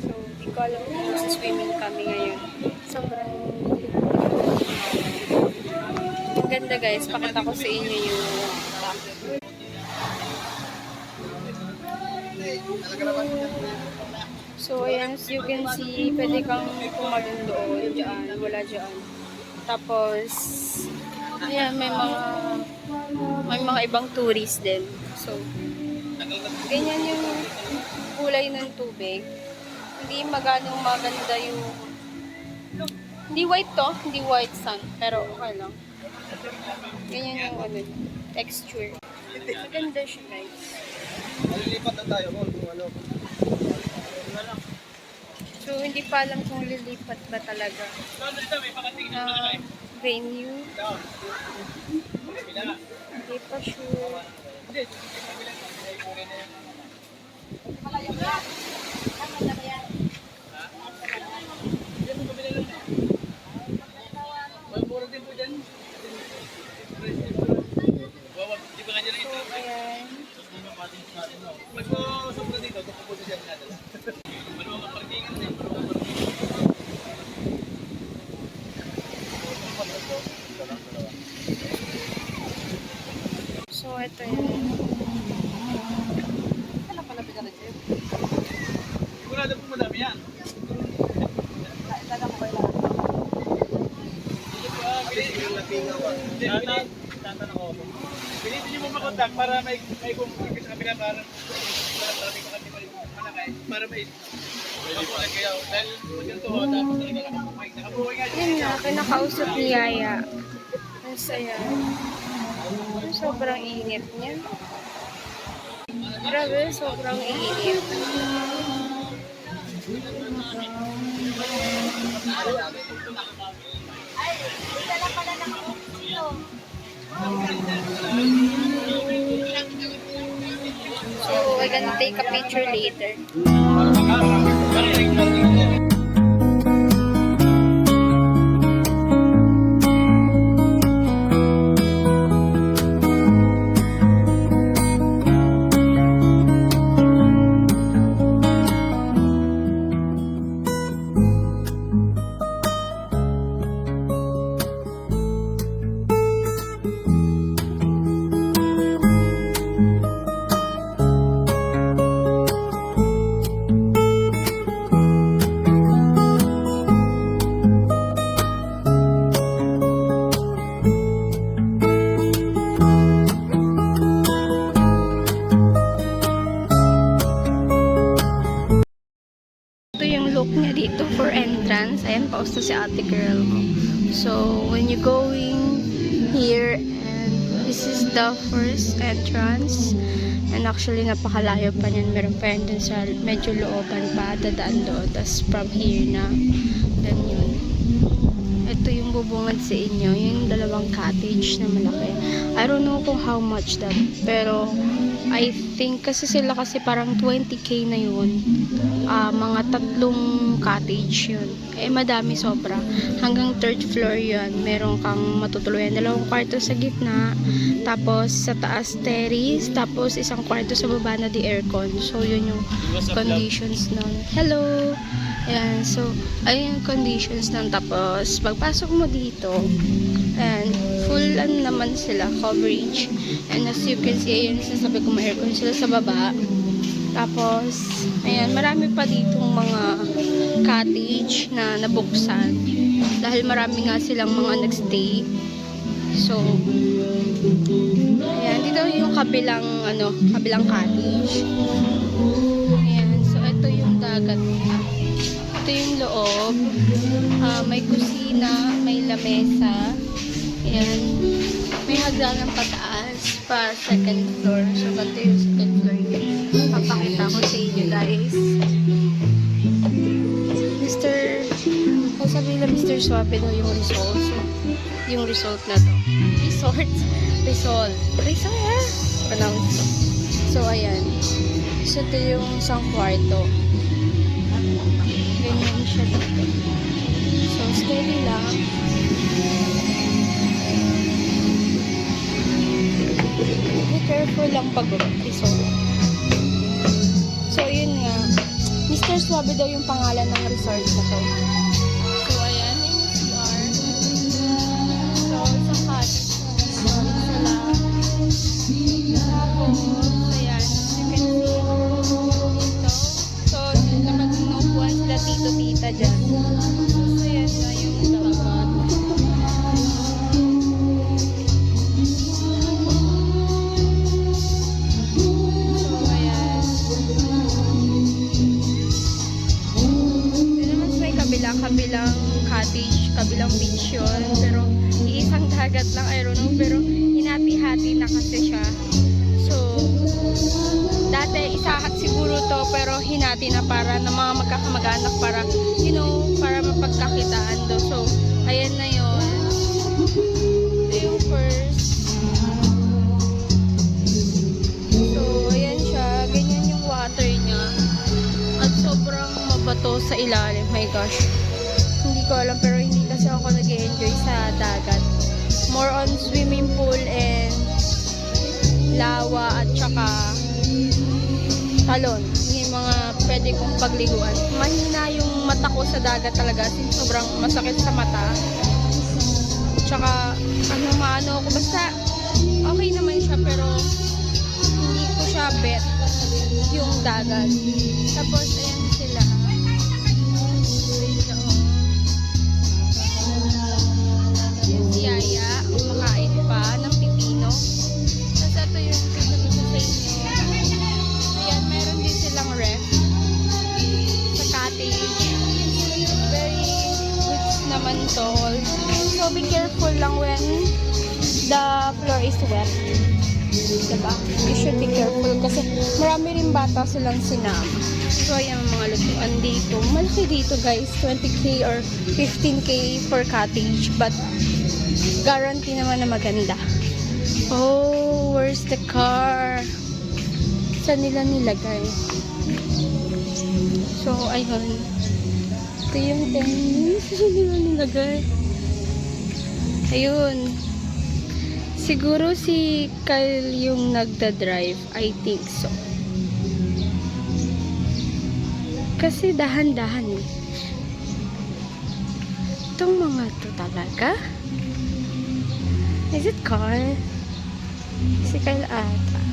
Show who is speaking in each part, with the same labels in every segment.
Speaker 1: So, di ko alam kung swimming kami ngayon. Sobrang ang ganda guys. Pakita ko sa inyo yung so, ayan, as you can see, pwede kang pumalun doon, dyan, wala dyan. Tapos, ayan, may mga ibang tourist din. So, ganyan yung kulay ng tubig. Hindi maganda yung, hindi white to, hindi white sand, pero okay lang. Ganyan yung texture. Maganda siya guys.
Speaker 2: Malilipat na tayo kung ano.
Speaker 1: So, hindi pa alam kung lilipat ba talaga na venue. Hindi pa sure. So, ayan. So, ito yun.
Speaker 2: Sigurado po madami yan. Pilitin niyo mo makontak para may kumikit sa kabila para marami pa kami malakay para may makulat kayo dahil yung tuho tapos talaga nakabuhay nga
Speaker 1: Yun na, kinakausap ni Yaya. Ang saya. Sobrang init niya. Grabe, sobrang init. So, we're gonna take a picture later. Look niya dito for entrance. Ayan, pausto si ate girl mo. So, when you going here, and this is the first entrance. And actually, napakalayo pa niyan. Meron pa yan dun sa medyo looban pa. Dadaan doon. Tapos from here na. Then yun. Ito yung bubungad sa inyo. Yung dalawang cottage na malaki. I don't know kung how much that. Pero, I think kasi sila kasi parang 20k na yun. Mga 3 cottage yun. Eh, madami sobra. Hanggang 3rd floor yun. Meron kang matutuluyan. 2 kwarto sa gitna. Tapos, sa taas terrace. Tapos, 1 kwarto sa baba na di aircon. So, yun yung conditions nun. Hello! Ayan. So, ayun yung conditions nun. Tapos, pagpasok mo dito, and full naman sila coverage. And as you can see, ayun, sasabi ko may aircon sila sa baba. Tapos, ayan, marami pa ditong mga cottage na nabuksan. Dahil marami nga silang mga nagstay. So, ayan, dito yung kabilang cottage. Ayan, so ito yung dagat. Ito yung loob. May kusina, may lamesa. Ayan. May hagdanan pataas pa 2nd floor. So, ganito yung 2nd floor. Papakita ko sa inyo, guys. Sabi na Mr. Suape daw yung result. So, yung result na to. Result. Pronounce. So, ayan. So, ito yung isang kwarto. Ganyan siya dito. So, steady lang. be careful lang pag resort. So, yun nga. Mr. Suave daw yung pangalan ng resort na to. So, ayan, yung CR. So, isang cottage na sila. Tapos, ayan, you can see dito. So, nakatunupuan sila tito-tita dyan. So, ayan na yung dapat. So, ayan. Yun naman may kabilang cottage, kabilang beach yun. Pero, iisang dagat lang, I don't know. Pero, hinati-hati na kasi siya. So, dati isahat siguro to, pero hinati na para na mga magkakamag-anak para, you know, para mapagkakitaan do. So, ayan na yun. Ito yung first. So, ayan siya. Ganyan yung water niya. At sobrang mabato sa ilalim. My gosh. Hindi ko alam, pero hindi kasi ako nag-enjoy sa dagat. More on swimming pool and lawa at saka talon. Yung mga pwede kong pagliguan. Mahina yung mata ko sa dagat talaga since sobrang masakit sa mata. Tsaka maano ako. Basta okay naman siya pero hindi ko siya bet yung dagat. Tapos ayan sila. Yung si Yaya, kumakain pa ng pipino. Tapos ito yung pinag sa inyo. Ayan, meron din silang ref sa cottage. Very good naman to. So be careful lang when the floor is wet. Diba? You should be careful kasi marami rin bata silang sinama. So ayan ang mga lutuan dito. Malaki dito guys, 20k or 15k per cottage, but guarantee naman na maganda. Oh, where's the car? Saan nila nilagay? So ayun. Ito yung tent. Saan nila nilagay? Ayun. Siguro si Kyle yung nagda-drive. I think so. Kasi dahan-dahan eh. Itong mga to talaga? Is it Kyle? Si Kyle ata.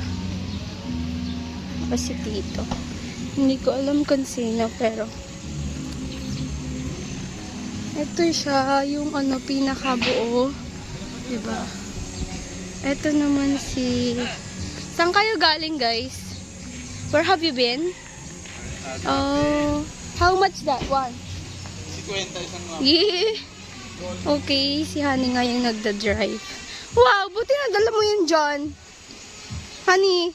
Speaker 1: O si Tito. Hindi ko alam kung sino pero ito siya yung ano pinakabuo. Diba? Ito naman si... Saan kayo galing, guys? Where have you been? Oh, how much that one?
Speaker 2: 50 isang mga.
Speaker 1: Yeah. Okay, si Honey nga yung nagda-drive. Wow, buti nadala mo yun, John. Honey.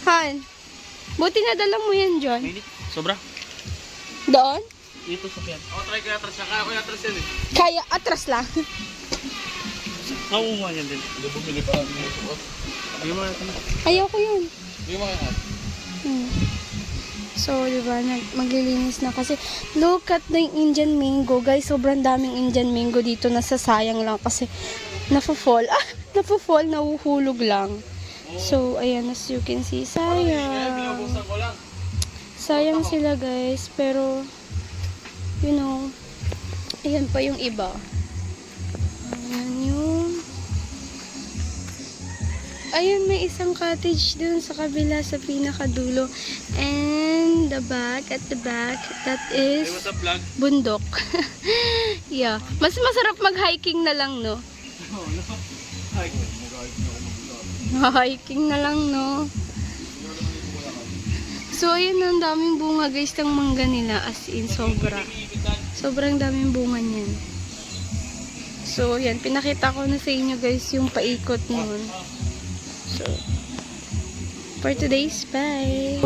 Speaker 1: Han. Buti nadala mo yan, John.
Speaker 2: Mainit. Sobra.
Speaker 1: Doon?
Speaker 2: Dito sa piyan. Ako try kaya atras. Kaya ko yung atras yan eh.
Speaker 1: Kaya, atras lang.
Speaker 2: Nakuha yan din. Hindi bumili pa lang. Hindi mo natin.
Speaker 1: Ayoko yun.
Speaker 2: Hindi mo kaya.
Speaker 1: So, diba, maglilinis na kasi. Look at the Indian mango, guys. Sobrang daming Indian mango dito. Nasasayang lang kasi napafall. Napafall, nahuhulog lang. So, ayan, as you can see, sayang. Sayang sila, guys. Pero, you know, ayan pa yung iba. Ayan yung... Ayun, may isang cottage dun sa kabila, sa pinakadulo. And the back, at the back, that is
Speaker 2: Hey, what's up, vlog?
Speaker 1: bundok. Yeah. Mas masarap mag-hiking na lang, no? Hiking na lang, no? So, ayun, ang daming bunga, guys, ng mangga nila. As in, sobra. Sobrang daming bunga niyan. So, yan. Pinakita ko na sa inyo, guys, yung paikot nun. So, for today's bye!